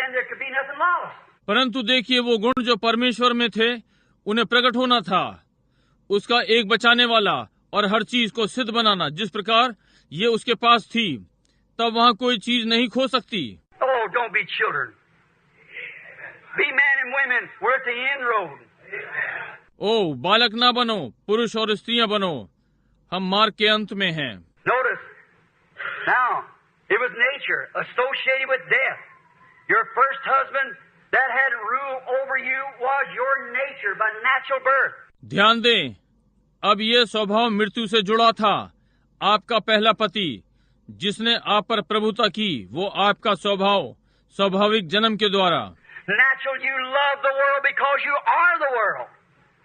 then there could be nothing lost. परंतु देखिए, वो गुण जो परमेश्वर में थे उन्हें प्रकट होना था, उसका एक बचाने वाला और हर चीज को सिद्ध बनाना। जिस प्रकार ये उसके पास थी, तब वहाँ कोई चीज नहीं खो सकती। Oh, don't be children. Be men and women. We're at the inroad. ओ बालक ना बनो, पुरुष और स्त्रियां बनो, हम मार्ग के अंत में हैं। Notice, now, it was nature associated with death. Your first husband that had rule over you was your nature by natural birth. ध्यान दें, अब ये स्वभाव मृत्यु से जुड़ा था। आपका पहला पति जिसने आप पर प्रभुता की, वो आपका स्वभाव स्वाभाविक जन्म के द्वारा। Natural, you love the world because you are the world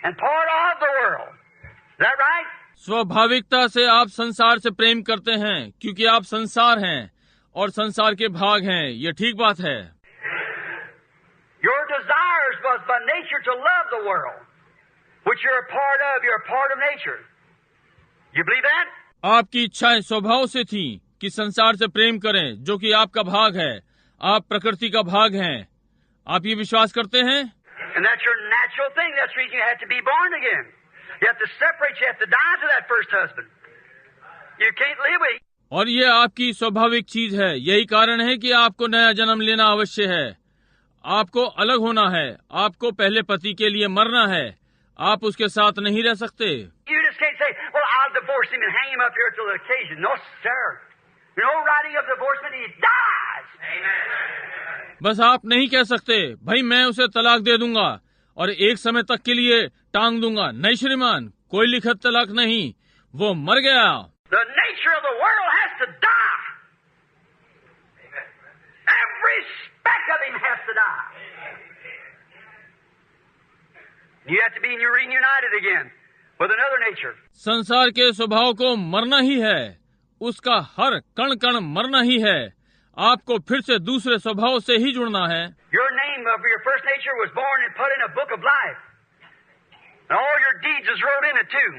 and part of the world. Is that right? स्वाभाविकता से आप संसार से प्रेम करते हैं क्योंकि आप संसार हैं और संसार के भाग हैं। ये ठीक बात है। Your desires was by nature to love the world, which you're a part of. You're a part of nature. You believe that? आपकी इच्छाएं स्वभाव से थी कि संसार से प्रेम करें, जो कि आपका भाग है। आप प्रकृति का भाग हैं। आप ये विश्वास करते हैं? And that's your natural thing. That's the reason you have to be born again. You have to separate. You have to die to that first husband. You can't live with it. और ये आपकी स्वाभाविक चीज है। यही कारण है कि आपको नया जन्म लेना अवश्य है। आपको अलग होना है। आपको पहले पति के लिए मरना है। आप उसके साथ नहीं रह सकते। You just can't say, well, I'll divorce him and hang him up here till the occasion. No, sir. No writing of divorcement, he dies. बस आप नहीं कह सकते, भाई मैं उसे तलाक दे दूंगा और एक समय तक के लिए टांग दूंगा। नहीं श्रीमान, कोई लिखित तलाक नहीं, वो मर गया। The nature of the world has to die. Every speck of him has to die. You have to be reunited again with another nature. संसार के स्वभाव को मरना ही है, उसका हर कण कण मरना ही है। आपको फिर से दूसरे स्वभाव से ही जुड़ना है। Your name of your first nature was born and put in a book of life. And all your deeds is wrote in it too.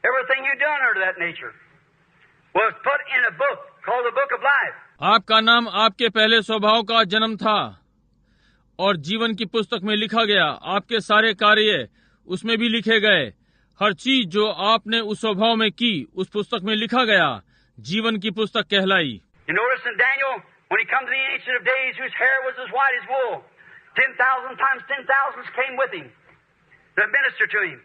Everything you done under that nature was put in a book called the book of life. आपका नाम आपके पहले स्वभाव का जन्म था और जीवन की पुस्तक में लिखा गया। आपके सारे कार्य उसमें भी लिखे गए। हर चीज जो आपने उस स्वभाव में की, उस पुस्तक में लिखा गया। जीवन की पुस्तक कहलाई। You notice in Daniel, when he come to the Ancient of Days, whose hair was as white as wool, 10,000 times 10,000 came with him to minister to him,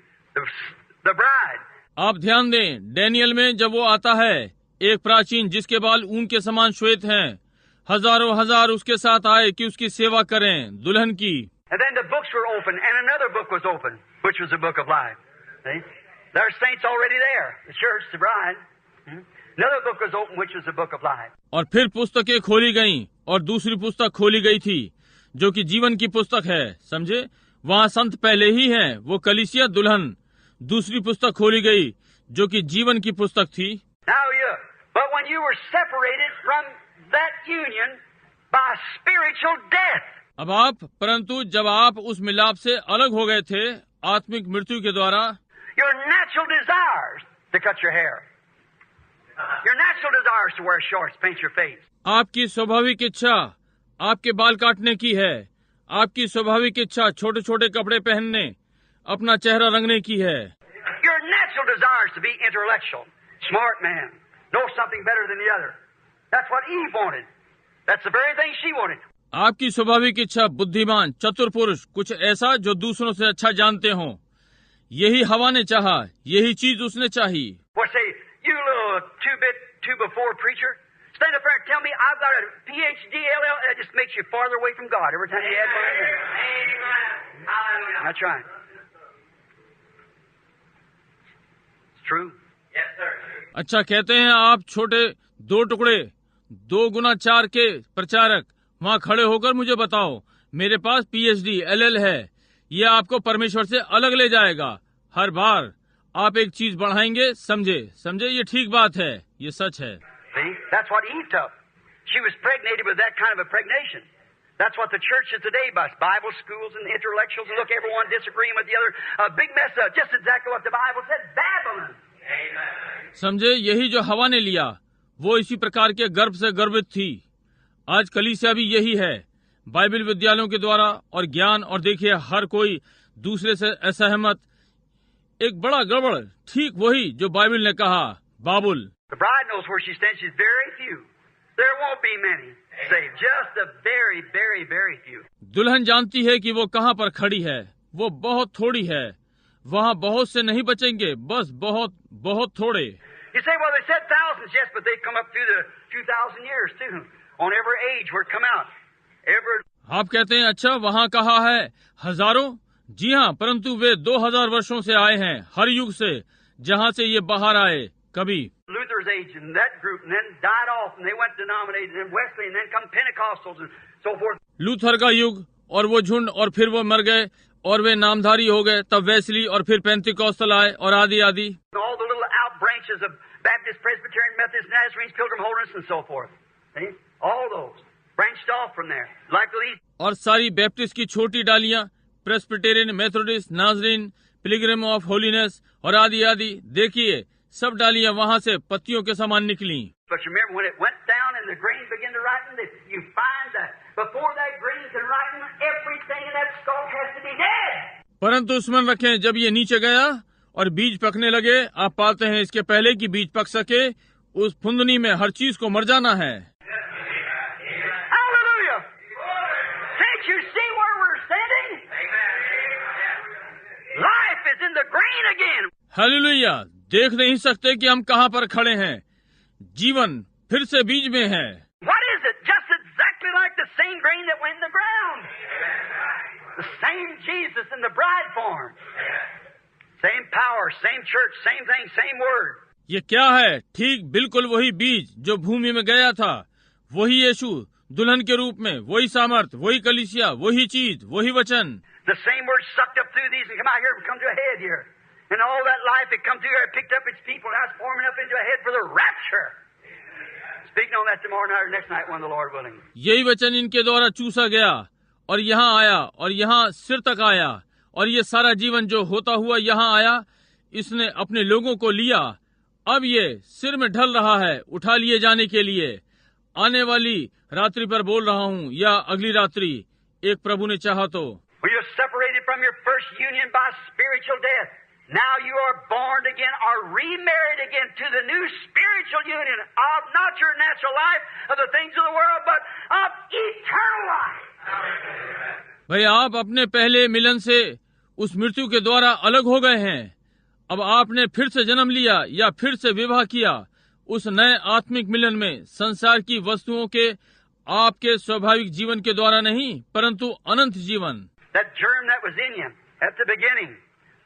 the bride. आप ध्यान दें, डैनियल में जब वो आता है, एक प्राचीन जिसके बाल ऊन के समान श्वेत हैं, हजारों हजार उसके साथ आए कि उसकी सेवा करें, दुल्हन की। And then the books were open, and another book was open, which was the book of life. See? There are saints already there, the church, the bride. Another book was open, which was the book of life. और फिर पुस्तकें खोली गईं और दूसरी पुस्तक खोली गई थी, जो कि जीवन की पुस्तक है। समझे? वहाँ संत पहले ही हैं, वो कलीसिया दुल्हन। दूसरी पुस्तक खोली गई, जो कि जीवन की पुस्तक थी। But when you were separated from that union by spiritual death. अब आप, परंतु जब आप उस मिलाप से अलग हो गए थे आत्मिक मृत्यु के द्वारा, your natural desires to cut your hair, your natural desires to wear shorts, paint your face, आपकी स्वाभाविक इच्छा आपके बाल काटने की है। आपकी स्वाभाविक इच्छा छोटे छोटे कपड़े पहनने, अपना चेहरा रंगने की है। your natural desires to be intellectual, smart man, know something better than the other. That's what Eve wanted. That's the very thing she wanted. आपकी स्वाभाविक इच्छा बुद्धिमान, चतुर पुरुष, कुछ ऐसा जो दूसरों से अच्छा जानते हों, यही हवा ने चाहा, यही चीज उसने चाही। What say, you little two-before preacher, stand up there and tell me I've got a PhD, LL, that just makes you farther away from God every time you add one in. Amen. That's right. It's true. Yes, sir. अच्छा कहते हैं आप छोटे 2 टुकड़े 2 गुना 4 के प्रचारक, वहाँ खड़े होकर मुझे बताओ, मेरे पास PhD, LL है। ये आपको परमेश्वर से अलग ले जाएगा। हर बार आप एक चीज बढ़ाएंगे। समझे, ये ठीक बात है, ये सच है। See, that's what Eve took. She was pregnated with that kind of a pregnation. That's what the church is today, by Bible schools and intellectuals, and look, everyone disagreeing with the other. A big mess up, just exactly what the Bible said, Babylon. समझे, यही जो हवा ने लिया, वो इसी प्रकार के गर्भ से गर्भित थी। आज कलीसिया भी यही है, बाइबल विद्यालयों के द्वारा और ज्ञान, और देखिए हर कोई दूसरे से असहमत, एक बड़ा गड़बड़, ठीक वही जो बाइबल ने कहा, बाबुल। The bride knows where she stands. She's very few. There won't be many saved. Just a very, very, very few. दुल्हन जानती है कि वो कहाँ पर खड़ी है, वो बहुत थोड़ी है, वहाँ बहुत से नहीं बचेंगे, बस बहुत बहुत थोड़े। You say, well, they said thousands, yes, but they come up through the 2,000 years too. On every age where it come out. आप कहते हैं अच्छा वहाँ कहा है हजारों, जी हाँ, परंतु वे 2000 वर्षों से आए हैं, हर युग से, जहाँ से ये बाहर आए। कभी Luther's age and that group, and then died off, and they went denominated, and then Wesley, and then come Pentecostals and so forth. Luther का युग और वो झुंड, और फिर वो मर गए और वे नामधारी हो गए, तब वेस्ली और फिर पेंटिकॉस्टल आए और आदि आदि। All the little out branches of Baptist, Presbyterian, Methodist, Nazarenes, Pilgrim Holiness, and so forth. See? All those branched off from there, like these. और सारी बैप्टिस्ट की छोटी डालियां, प्रेस्बिटेरियन, मेथोडिस्ट, नाजरीन, पिलग्रिम ऑफ होलीनेस और आदि आदि, देखिए सब डालियां वहां से पत्तियों के समान निकली। But you remember when it went down and the grain began to ripen, you find that before that grain can ripen, everything in that stalk has to be dead. परंतु स्मरण रखें, जब ये नीचे गया और बीज पकने लगे, आप पाते हैं इसके पहले कि बीज पक सके, उस फुंदनी में हर चीज को मर जाना है। Hallelujah! Can't you see where we're standing? Life is in the grain again. Hallelujah! देख नहीं सकते कि हम कहाँ पर खड़े हैं, जीवन फिर से बीज में है। What is it? Just exactly like the same grain that went in the ground. The same Jesus in the bride form. Same power, same church, same thing, same word. ये क्या है? ठीक बिल्कुल वही बीज जो भूमि में गया था, वही यीशु दुल्हन के रूप में, वही सामर्थ, वही कलीसिया, वही चीज, वही वचन। The same word sucked up through these and come out here and come to a head here. And all that life that come through here picked up its people. Now it's forming up into a head for the rapture. Speaking on that tomorrow night or next night when the Lord willing. यही वचन इनके द्वारा चूसा गया और यहाँ आया और यहाँ सिर तक आया, और ये सारा जीवन जो होता हुआ यहाँ आया, इसने अपने लोगों को लिया। अब ये सिर में ढल रहा है उठा लिए जाने के लिए। आने वाली रात्रि पर बोल रहा हूँ, या अगली रात्रि, एक प्रभु ने चाहा तो। Well, you're separated from your first union by spiritual death. Now you are born again or remarried again to the new spiritual union of not your natural life, of the things of the world, but of eternal life. भाई, आप अपने पहले मिलन से उस मृत्यु के द्वारा अलग हो गए हैं। अब आपने फिर से जन्म लिया या फिर से विवाह किया उस नए आत्मिक मिलन में, संसार की वस्तुओं के आपके स्वाभाविक जीवन के द्वारा नहीं, परंतु अनंत जीवन। That germ that was in you at the beginning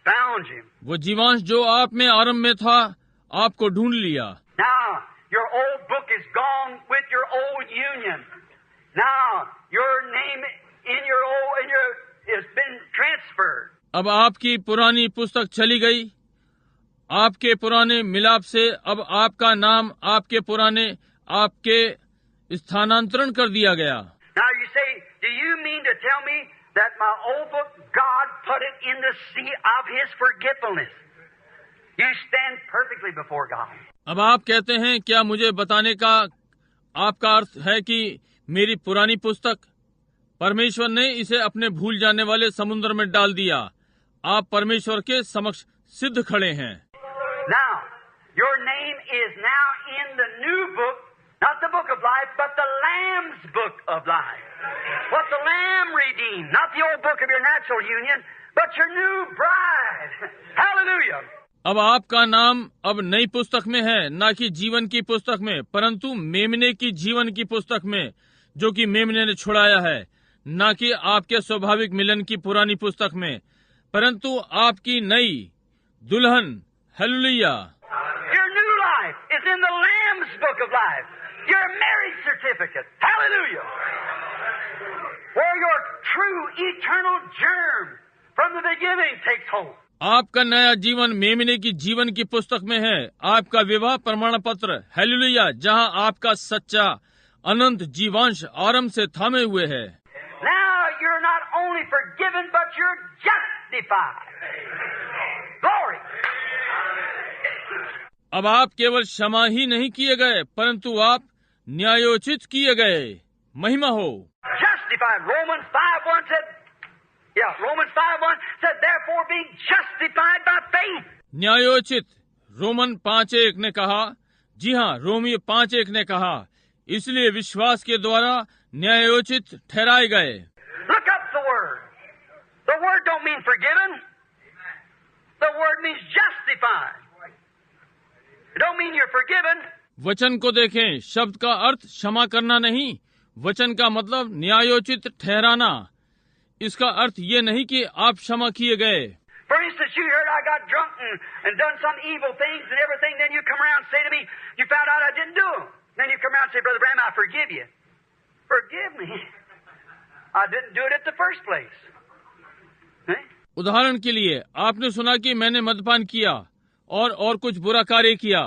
found you. वो जीवांश जो आप में आरंभ में था, आपको ढूंढ लिया। Now your old book is gone with your old union. Now your name has been transferred. अब आपकी पुरानी पुस्तक चली गई, आपके पुराने मिलाप से अब आपका नाम आपके स्थानांतरण कर दिया गया। Now you say, do you mean to tell me that my old book, God put it in the sea of His forgetfulness? You stand perfectly before God. अब आप कहते हैं, क्या मुझे बताने का आपका अर्थ है कि मेरी पुरानी पुस्तक, परमेश्वर ने इसे अपने भूल जाने वाले समुद्र में डाल दिया? आप परमेश्वर के समक्ष सिद्ध खड़े हैं। Now, your name is now in the new book, not the book of life, but the Lamb's book of life. What the Lamb redeemed, not the old book of your natural union, but your new bride. Hallelujah. अब आपका नाम अब नई पुस्तक में है, न कि जीवन की पुस्तक में, परंतु मेमने की जीवन की पुस्तक में, जो कि मेमने ने छुड़ाया है, न कि आपके स्वाभाविक मिलन की पुरानी पुस्तक में, परंतु आपकी नई दुल्हन। Hallelujah. Your new life is in the Lamb's book of life. Your marriage certificate. Hallelujah. Where your true eternal germ from the beginning takes hold. आपका नया जीवन मेमने की जीवन की पुस्तक में है, आपका विवाह प्रमाण पत्र। हालेलुया, जहां आपका सच्चा अनंत जीवांश आरंभ से थामे हुए है। Now you're not only forgiven, but you're justified. Glory. अब आप केवल क्षमा ही नहीं किए गए, परंतु आप न्यायोचित किए गए। महिमा हो। Justified. justified. Romans 5:1 said, Romans 5:1 said, therefore being justified by faith. न्यायोचित रोमन 5:1 ने कहा, जी हाँ, रोमियो 5:1 ने कहा, इसलिए विश्वास के द्वारा न्यायोचित ठहराए गए। Look up the word. The word don't mean forgiven. The word means justified. It don't mean you're forgiven. वचन को देखें, शब्द का अर्थ क्षमा करना नहीं, वचन का मतलब न्यायोचित ठहराना। इसका अर्थ ये नहीं कि आप क्षमा किए गए। For instance, you heard I got drunk and done some evil things and everything, then you come around and say to me, you found out I didn't do them. Then you come around and say, Brother Branham, I forgive you. Forgive me? I didn't do it at the first place. उदाहरण के लिए आपने सुना कि मैंने मद्यपान किया और कुछ बुरा कार्य किया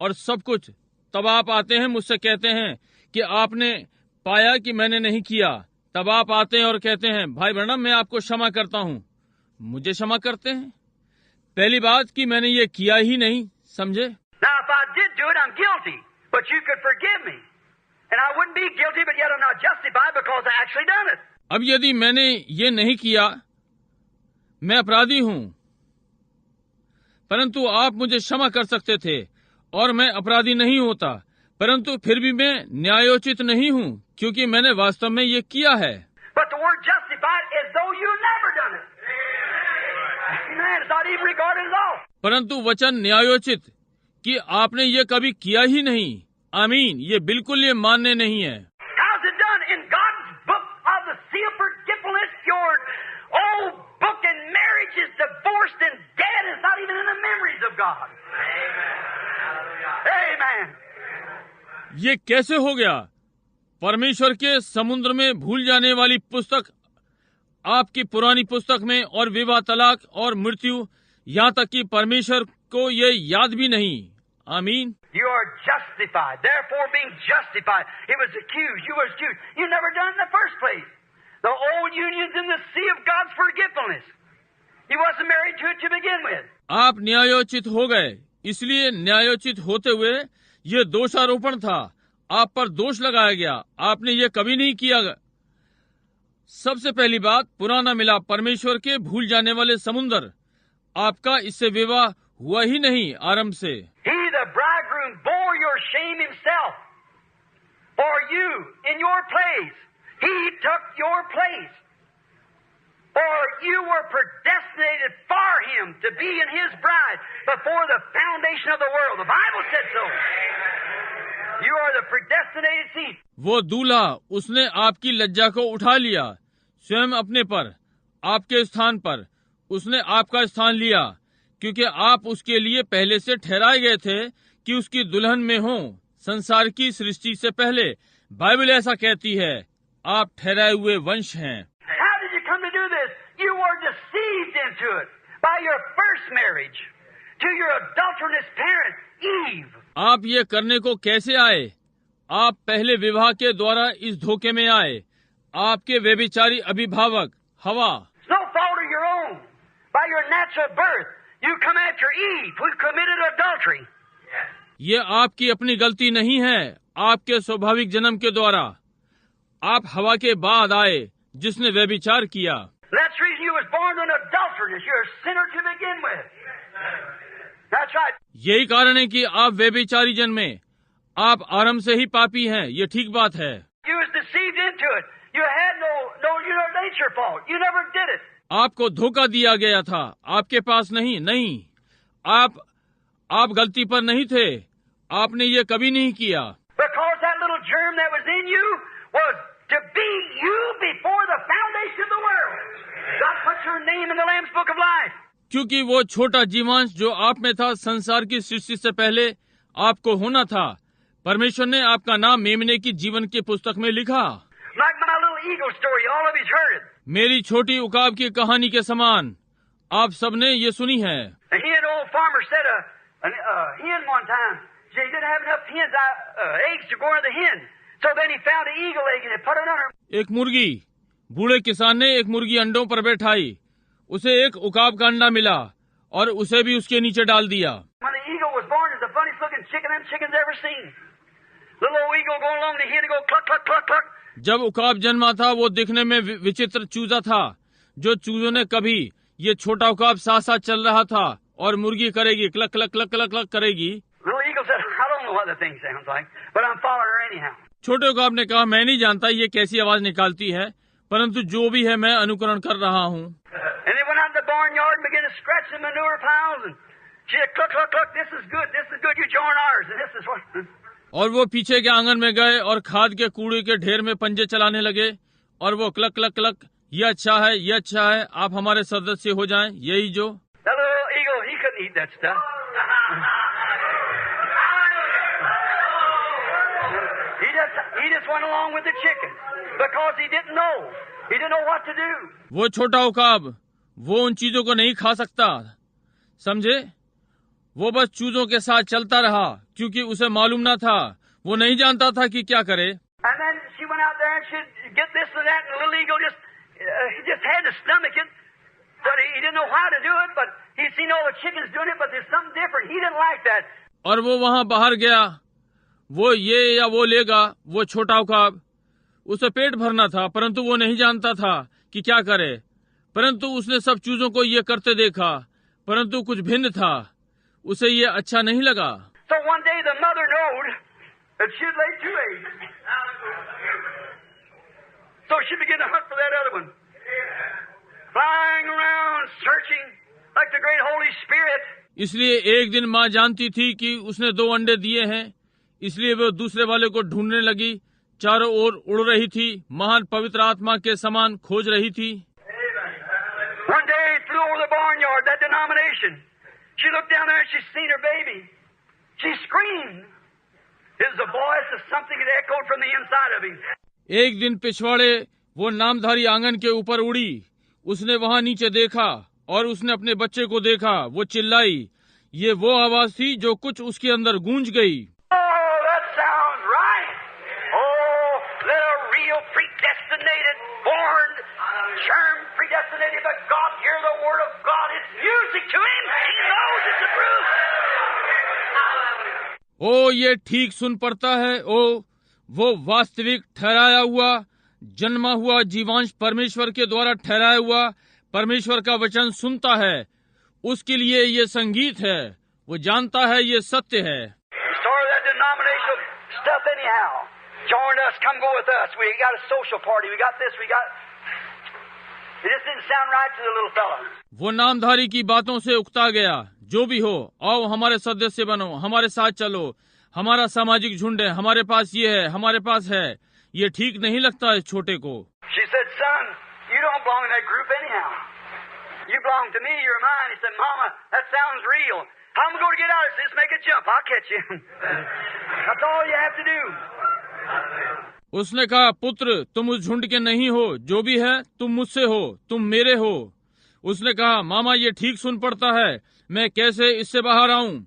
और सब कुछ, तब आप आते हैं मुझसे कहते हैं कि आपने पाया कि मैंने नहीं किया। तब आप आते हैं और कहते हैं, भाई ब्रैनम मैं आपको क्षमा करता हूँ। मुझे क्षमा करते हैं? पहली बात कि मैंने ये किया ही नहीं, समझे? Now if I did do it, I'm guilty, but you could forgive me. And I wouldn't be guilty, but yet I'm not justified because I actually done it. अब यदि मैंने ये नहीं किया, मैं अपराधी हूँ, परंतु आप मुझे क्षमा कर सकते थे और मैं अपराधी नहीं होता, परंतु फिर भी मैं न्यायोचित नहीं हूँ क्योंकि मैंने वास्तव में ये किया है। But the word justified is though you never done it. Man, it's not even regarded at all. परंतु वचन न्यायोचित कि आपने ये कभी किया ही नहीं, आमीन, ये बिल्कुल ये मान्य नहीं है। How's it done? In God's book of the seal of forgetfulness, your old book and marriage is divorced and dead. It's not even in the memories of God. Amen. ये कैसे हो गया? परमेश्वर के समुद्र में भूल जाने वाली पुस्तक आपकी पुरानी पुस्तक में, और विवाह, तलाक और मृत्यु, यहाँ तक कि परमेश्वर को ये याद भी नहीं। आमीन। You are justified. Therefore, being justified, it was accused. You was accused. You never done it in the first place. The old union's in the sea of God's forgetfulness. You wasn't married to it to begin with. आप न्यायोचित हो गए, इसलिए न्यायोचित होते हुए ये दोषारोपण था, आप पर दोष लगाया गया, आपने ये कभी नहीं किया। सबसे पहली बात, पुराना मिला परमेश्वर के भूल जाने वाले समुंदर, आपका इससे विवाह हुआ ही नहीं आरंभ से। He, the bridegroom, bore your shame himself for you in your place. He took your place. For you were predestinated for him to be in his bride before the foundation of the world. The Bible said so. You are the predestinated seed. वो दूल्हा, उसने आपकी लज्जा को उठा लिया स्वयं अपने पर, आपके स्थान पर उसने आपका स्थान लिया, क्योंकि आप उसके लिए पहले से ठहराए गए थे कि उसकी दुल्हन में हो। संसार की सृष्टि से पहले बाइबल ऐसा कहती है, आप ठहराए हुए वंश हैं। How did you come to do this? You were deceived into it by your first marriage to your adulterous parent, Eve. आप ये करने को कैसे आए? आप पहले विवाह के द्वारा इस धोखे में आए, आपके व्यभिचारी अभिभावक हवा। No fault of your own. By your natural birth, you come after Eve, who committed adultery. ये आपकी अपनी गलती नहीं है, आपके स्वाभाविक जन्म के द्वारा आप हवा के बाद आए जिसने व्यभिचार किया। That's the reason you was born an adulteress. You're a sinner to begin with. That's right. यही कारण है कि आप व्यभिचारी जन्मे, आप आरंभ से ही पापी हैं, ये ठीक बात है। You was deceived into it. You had no your nature fault. You never did it. आपको धोखा दिया गया था, आपके पास नहीं, आप गलती पर नहीं थे, आपने ये कभी नहीं किया। Because that little germ that was in you was to be you before the foundation of the world. God put your name in the Lamb's Book of Life. क्योंकि वो छोटा जीवांश जो आप में था संसार की सृष्टि से पहले आपको होना था, परमेश्वर ने आपका नाम मेमने की जीवन की पुस्तक में लिखा। Like my little eagle story, all of you's heard it. मेरी छोटी उकाब की कहानी के समान आप सबने ये सुनी है। And he, an old farmer, said a hen one time. He didn't have enough eggs to go into the hen. So then he found an eagle egg and he put it on her. एक मुर्गी, बूढ़े किसान ने एक मुर्गी अंडों पर बैठाई, उसे एक उकाब का अंडा मिला और उसे भी उसके नीचे डाल दिया। When the eagle was born, it's the funniest looking chicken them chickens ever seen. Little old eagle going along, the hen go cluck, cluck, cluck, cluck. जब उकाब जन्मा था वो दिखने में विचित्र चूजा था। जो चूजों ने कभी ये छोटा उकाब साथ साथ चल रहा था और मुर्गी करेगी, clock clock clock clock clock करेगी। Little eagle said, I don't know what the thing sounds like, but I'm following her anyhow. छोटे उकाब ने कहा, मैं नहीं जानता ये कैसी आवाज निकालती है, परंतु जो भी है मैं अनुकरण कर रहा हूँ। And they went out in the barnyard and began to scratch the manure piles, and she said, cluck, cluck, cluck, this is good, you join ours, and this is what... और वो पीछे के आंगन में गए और खाद के कूड़े के ढेर में पंजे चलाने लगे और वो क्लक क्लक क्लक, ये अच्छा है, आप हमारे सदस्य हो जाएं, यही जो। That little eagle, he couldn't eat that stuff. He just went along with the chickens because he didn't know what to do. वो छोटा उकाब वो उन चीजों को नहीं खा सकता, समझे? वो बस चूजों के साथ चलता रहा क्योंकि उसे मालूम न था, वो नहीं जानता था कि क्या करे। And then she went out there and she'd get this and that, and the little eagle he just had to stomach it, but he didn't know how to do it, but he'd seen all the chickens doing it, but there's something different. He didn't like that. और वो वहां बाहर गया, वो ये या वो लेगा, वो छोटा उकाब, उसे पेट भरना था, परंतु वो नहीं जानता था कि क्या करे। परंतु उसने सब चीजों को ये करते देखा, परंतु कुछ भिन्न था, उसे ये अच्छा नहीं लगा। So one day the mother knowed that she'd laid 2 eggs. So she began to hunt for that other one. Flying around, searching like the great Holy Spirit. इसलिए एक दिन माँ जानती थी कि उसने 2 अंडे दिए हैं, इसलिए वो दूसरे वाले को ढूंढने लगी, चारों ओर उड़ रही थी, महान पवित्र आत्मा के समान खोज रही थी। One day it flew over the barnyard, that denomination. She looked down there and she seen her baby. She screamed. It was the voice of something that echoed from the inside of him. एक दिन पिछवाड़े वो नामधारी आंगन के ऊपर उड़ी, उसने वहां नीचे देखा और उसने अपने बच्चे को देखा, वो चिल्लाई, ये वो आवाज थी जो कुछ उसके अंदर गूंज गई। Oh, that sounds right. Oh, little real predestinated, born, germ predestinated, but God, hear the word of God. It's music to him. He knows it's the truth. ओ ये ठीक सुन पड़ता है, ओ वो वास्तविक ठहराया हुआ, जन्मा हुआ जीवांश परमेश्वर के द्वारा ठहराया हुआ परमेश्वर का वचन सुनता है, उसके लिए ये संगीत है, वो जानता है ये सत्य है। Started that denominational stuff anyhow. Join us, come go with us. We got a social party. We got this. We got. It just didn't sound right to the little fella. वो नामधारी की बातों से उकता गया, जो भी हो, आओ हमारे सदस्य बनो, हमारे साथ चलो, हमारा सामाजिक झुंड है, हमारे पास ये है, हमारे पास है, ये ठीक नहीं लगता है छोटे को। She said, son, you don't belong in that group anyhow. You belong to me, you're mine. He said, Mama, that sounds real. How am I going to get out of this? Just make a jump. I'll catch you. That's all you have to do. उसने कहा, पुत्र, तुम उस झुंड के नहीं हो, जो भी है तुम मुझसे हो, तुम मेरे हो। उसने कहा, मामा ये ठीक सुन पड़ता है, मैं कैसे इससे बाहर आऊं?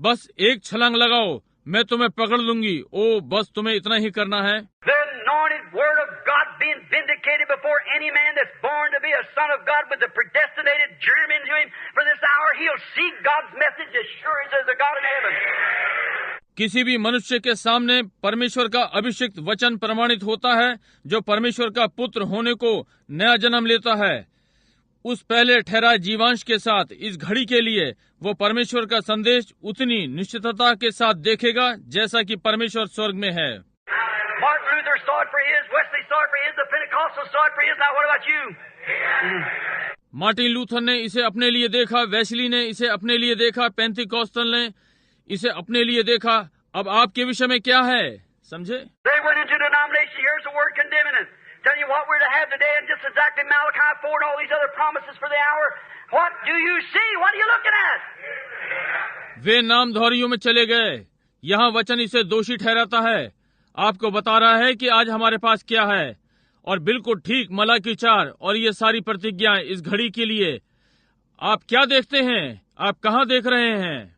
बस एक छलांग लगाओ, मैं तुम्हें पकड़ लूंगी। ओ बस तुम्हें इतना ही करना है। The anointed word of God being vindicated before any man that's born to be a son of God with the predestinated germ into him for this hour, he'll see God's message as sure as there's a God in heaven. किसी भी मनुष्य के सामने परमेश्वर का अभिषिक्त वचन प्रमाणित होता है, जो परमेश्वर का पुत्र होने को नया जन्म लेता है, उस पहले ठहराए जीवांश के साथ इस घड़ी के लिए वो परमेश्वर का संदेश उतनी निश्चितता के साथ देखेगा जैसा कि परमेश्वर स्वर्ग में है। Martin Luther saw it for his, Wesley saw it for his, the Pentecostals saw it for his. Now what about you? Martin Luther ने इसे अपने लिए देखा, वेस्ली ने इसे अपने लिए देखा, पेंतिकोस्टल ने इसे अपने लिए देखा। अब आपके विषय में क्या है, समझे? They went into denomination. Here's the word condemning it. Telling you what we're to have today, and just exactly Malachi 4 and all these other promises for the hour. What do you see? What are you looking at? वे नामधारियों में चले गए, यहाँ वचन इसे दोषी ठहराता है, आपको बता रहा है कि आज हमारे पास क्या है, और बिल्कुल ठीक मलाकी 4 और ये सारी प्रतिज्ञाएं इस घड़ी के लिए। आप क्या देखते हैं? आप कहाँ देख रहे हैं?